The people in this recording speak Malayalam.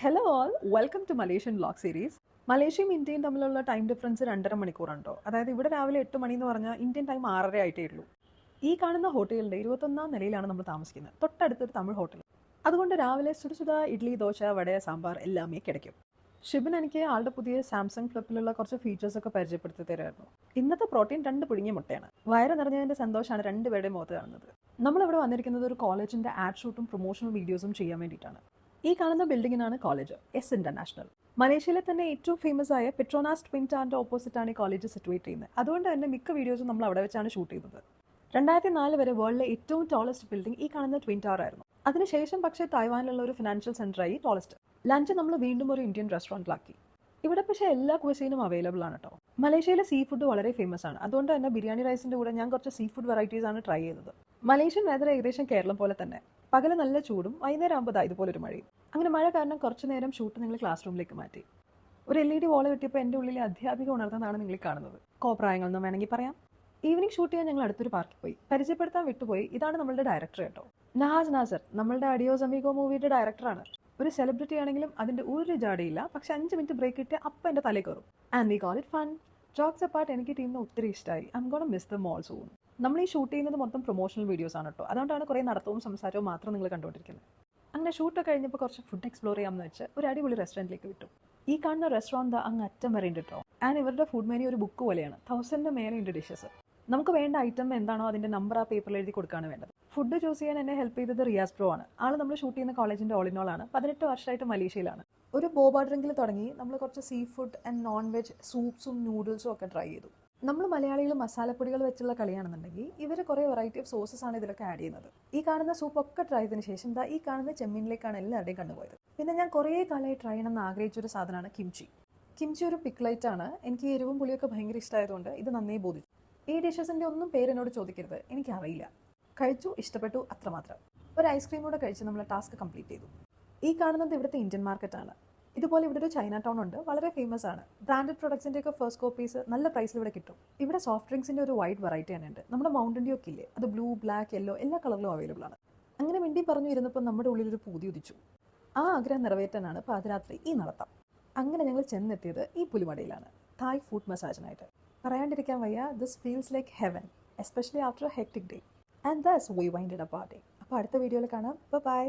Hello all, welcome to Malaysian vlog series. മലേഷ്യയും ഇന്ത്യയും തമ്മിലുള്ള ടൈം ഡിഫറൻസ് 2.5 മണിക്കൂറുണ്ടോ. അതായത് ഇവിടെ രാവിലെ 8 മണി എന്ന് പറഞ്ഞാൽ ഇന്ത്യൻ ടൈം 6:30 ആയിട്ടേ ഉള്ളൂ. ഈ കാണുന്ന ഹോട്ടലിൻ്റെ 21ാം നിലയിലാണ് നമ്മൾ താമസിക്കുന്നത്, തൊട്ടടുത്തൊരു തമിഴ് ഹോട്ടൽ. അതുകൊണ്ട് രാവിലെ സുടുസുട ഇഡ്ഡലി, ദോശ, വട, സാമ്പാർ എല്ലാമേ കിടക്കും. ഷിബിൻ എനിക്ക് ആളുടെ പുതിയ സാംസങ് ഫ്ലിപ്പിലുള്ള കുറച്ച് ഫീച്ചേഴ്സൊക്കെ പരിചയപ്പെടുത്തി തരുമായിരുന്നു. ഇന്നത്തെ പ്രോട്ടീൻ 2 പുഴുങ്ങിയ മുട്ടയാണ്. വയറ് നിറഞ്ഞതിൻ്റെ സന്തോഷമാണ് രണ്ടുപേരുടെയും മുഖത്ത് കാണുന്നത്. നമ്മളിവിടെ വന്നിരിക്കുന്നത് ഒരു കോളേജിൻ്റെ ആഡ് ഷൂട്ടും പ്രൊമോഷണൽ വീഡിയോസും ചെയ്യാൻ വേണ്ടിയിട്ടാണ്. ഈ കാണുന്ന ബിൽഡിങ്ങിനാണ് കോളേജ്, എസ് ഇന്റർനാഷണൽ. മലേഷ്യയിലെ തന്നെ ഏറ്റവും ഫേമസ് ആയ പെട്രോനാസ് ട്വിൻ ടവറിന്റെ ഓപ്പോസിറ്റാണ് ഈ കോളേജ് സിറ്റുവേറ്റ് ചെയ്യുന്നത്. അതുകൊണ്ട് തന്നെ മിക്ക വീഡിയോസും നമ്മൾ അവിടെ വെച്ചാണ് ഷൂട്ട് ചെയ്തത്. 2004 വരെ വേൾഡിലെ ഏറ്റവും ടോളസ്റ്റ് ബിൽഡിംഗ് ഈ കാണുന്ന ട്വിൻ ടവർ ആയിരുന്നു. അതിനുശേഷം പക്ഷേ തായ്വാനിലുള്ള ഒരു ഫിനാൻഷ്യൽ സെന്ററായി ടോളസ്റ്റ്. ലഞ്ച് നമ്മൾ വീണ്ടും ഒരു ഇന്ത്യൻ റെസ്റ്റോറൻറ്റിലാക്കി. ഇവിടെ പക്ഷേ എല്ലാ ക്വസീനും അവൈലബിൾ ആണ് കേട്ടോ. മലേഷ്യയിലെ സീ ഫുഡ് വളരെ ഫേമസ് ആണ്. അതുകൊണ്ട് തന്നെ ബിരിയാണി റൈസിന്റെ കൂടെ ഞാൻ കുറച്ച് സീ ഫുഡ് വെറൈറ്റീസ് ആണ് ട്രൈ ചെയ്തത്. മലേഷ്യൻ വെതർ ഏകദേശം കേരളം പോലെ തന്നെ. പകല് നല്ല ചൂടും വൈകുന്നേരം ആകുമ്പോൾ ഇതുപോലൊരു മഴയും. അങ്ങനെ മഴ കാരണം കുറച്ചു നേരം ഷൂട്ട് നിങ്ങൾ ക്ലാസ് റൂമിലേക്ക് മാറ്റി. ഒരു LED വോള് കിട്ടിയപ്പോൾ എൻ്റെ ഉള്ളിലെ അധ്യാപിക ഉണർന്നതാണ് നിങ്ങൾ കാണുന്നത്. കോപ്രായങ്ങളെന്നും വേണമെങ്കിൽ പറയാം. ഈവനിങ് ഷൂട്ട് ചെയ്യാൻ ഞങ്ങൾ അടുത്തൊരു പാർക്കിൽ പോയി. പരിചയപ്പെടുത്താൻ വിട്ടുപോയി, ഇതാണ് നമ്മളുടെ ഡയറക്ടർ കേട്ടോ, നഹാസ് നാസർ. നമ്മളുടെ അഡിയോസ് അമീഗോ മൂവിയുടെ ഡയറക്ടറാണ്. ഒരു സെലിബ്രിറ്റി ആണെങ്കിലും അതിൻ്റെ ഒരു ജാടയില്ല. പക്ഷെ 5 മിനിറ്റ് ബ്രേക്ക് കിട്ടിയ അപ്പം എൻ്റെ തലയിൽ കയറും. And we call it fun. Jokes apart, എനിക്ക് ടീമിനെ ഒത്തിരി ഇഷ്ടമായി. I M gonna miss them all soon. നമ്മൾ ഈ ഷൂട്ട് ചെയ്യുന്നത് മൊത്തം പ്രൊമോഷണൽ വീഡിയോസ് ആണ് കേട്ടോ. അതുകൊണ്ടാണ് കുറേ നടത്തവും സംസാരവും മാത്രം നിങ്ങൾ കണ്ടുകൊണ്ടിരിക്കുന്നത്. അങ്ങനെ ഷൂട്ടൊക്കെ കഴിഞ്ഞപ്പോൾ കുറച്ച് ഫുഡ് എക്സ്പ്ലോർ ചെയ്യാമെന്ന് വെച്ച് ഒരു അടിപൊളി റെസ്റ്റോറൻറ്റിലേക്ക് വിട്ടു. ഈ കാണുന്ന റെസ്റ്റോറൻറ്റ് അങ്ങ് അറ്റം വരെ ഉണ്ട് കേട്ടോ. ആൻഡ് ഇവരുടെ ഫുഡ് മെനു ഒരു ബുക്ക് പോലെയാണ്. 1000 മേലെയുണ്ട് ഡിഷസ്. നമുക്ക് വേണ്ട ഐറ്റം എന്താണോ അതിൻ്റെ നമ്പർ ആ പേപ്പറിൽ എഴുതി കൊടുക്കുകയാണ് വേണ്ടത്. ഫുഡ് ചൂസ് ചെയ്യാൻ എന്നെ ഹെൽപ്പ് ചെയ്തത് റിയാസ് ബ്രോ ആണ്. ആൾ നമ്മൾ ഷൂട്ട് ചെയ്യുന്ന കോളേജിൻ്റെ ഓളിനോളാണ്. 18 വർഷമായിട്ട് മലേഷ്യയിലാണ്. ഒരു ബോബ ഡ്രിങ്കിൽ തുടങ്ങി നമ്മൾ കുറച്ച് sea food and non veg സൂപ്സും നൂഡിൽസും ഒക്കെ ട്രൈ ചെയ്തു. നമ്മൾ മലയാളികൾ മസാലപ്പൊടികൾ വെച്ചുള്ള കളിയാണെന്നുണ്ടെങ്കിൽ ഇവർ കുറേ വെറൈറ്റി ഓഫ് സോസസ് ആണ് ഇതിലൊക്കെ ആഡ് ചെയ്യുന്നത്. ഈ കാണുന്ന സൂപ്പൊക്കെ ട്രൈ ചെയ്തതിന് ശേഷം ഈ കാണുന്ന ചെമ്മീനിലേക്കാണ് എല്ലാവരുടെയും കണ്ടുപോയത്. പിന്നെ ഞാൻ കുറേ കാലമായി ട്രൈ ചെയ്യണമെന്ന് ആഗ്രഹിച്ചൊരു സാധനമാണ് കിംചി. കിംചി ഒരു പിക്ലൈറ്റ് ആണ്. എനിക്ക് എരിവും പുളിയൊക്കെ ഭയങ്കര ഇഷ്ടമായതുകൊണ്ട് ഇത് നന്നേ ബോധിച്ചു. ഈ ഡിഷസിൻ്റെ ഒന്നും പേരെന്നോട് ചോദിക്കരുത്, എനിക്കറിയില്ല. കഴിച്ചു, ഇഷ്ടപ്പെട്ടു, അത്രമാത്രം. ഒരു ഐസ്ക്രീം കൂടെ കഴിച്ച് നമ്മൾ ടാസ്ക് കംപ്ലീറ്റ് ചെയ്തു. ഈ കാണുന്നത് ഇവിടുത്തെ ഇന്ത്യൻ മാർക്കറ്റാണ്. ഇതുപോലെ ഇവിടെ ഒരു ചൈന ടൗൺ ഉണ്ട്, വളരെ ഫേമസ് ആണ്. ബ്രാൻഡഡ് പ്രൊഡക്ട്സിൻ്റെ ഒക്കെ ഫസ്റ്റ് കോപ്പീസ് നല്ല പ്രൈസിൽ ഇവിടെ കിട്ടും. ഇവിടെ സോഫ്റ്റ് ഡ്രിങ്ക്സിൻ്റെ ഒരു വൈഡ് വെറൈറ്റി തന്നെ ഉണ്ട്. നമ്മുടെ മൗണ്ടൻ ഡ്യൂ ഒക്കെ ഇല്ലേ, അത് ബ്ലൂ, ബ്ലാക്ക്, യെല്ലോ എല്ലാ കളറിലും അവൈലബിൾ ആണ്. അങ്ങനെ മിണ്ടി പറഞ്ഞു ഇരുന്നപ്പോൾ നമ്മുടെ ഉള്ളിലൊരു പൂതി ഉദിച്ചു. ആ ആഗ്രഹം നിറവേറ്റാനാണ് പാതിരാത്രി ഈ നടത്തം. അങ്ങനെ ഞങ്ങൾ ചെന്നെത്തിയത് ഈ പുലിമടയിലാണ്, തായ് ഫുഡ് മസാജിനായിട്ട്. പറയാണ്ടിരിക്കാൻ വയ്യ, this feels like heaven, especially after a hectic day. And that's we winded up our day. അപ്പോൾ അടുത്ത വീഡിയോയിൽ കാണാം. ബൈ.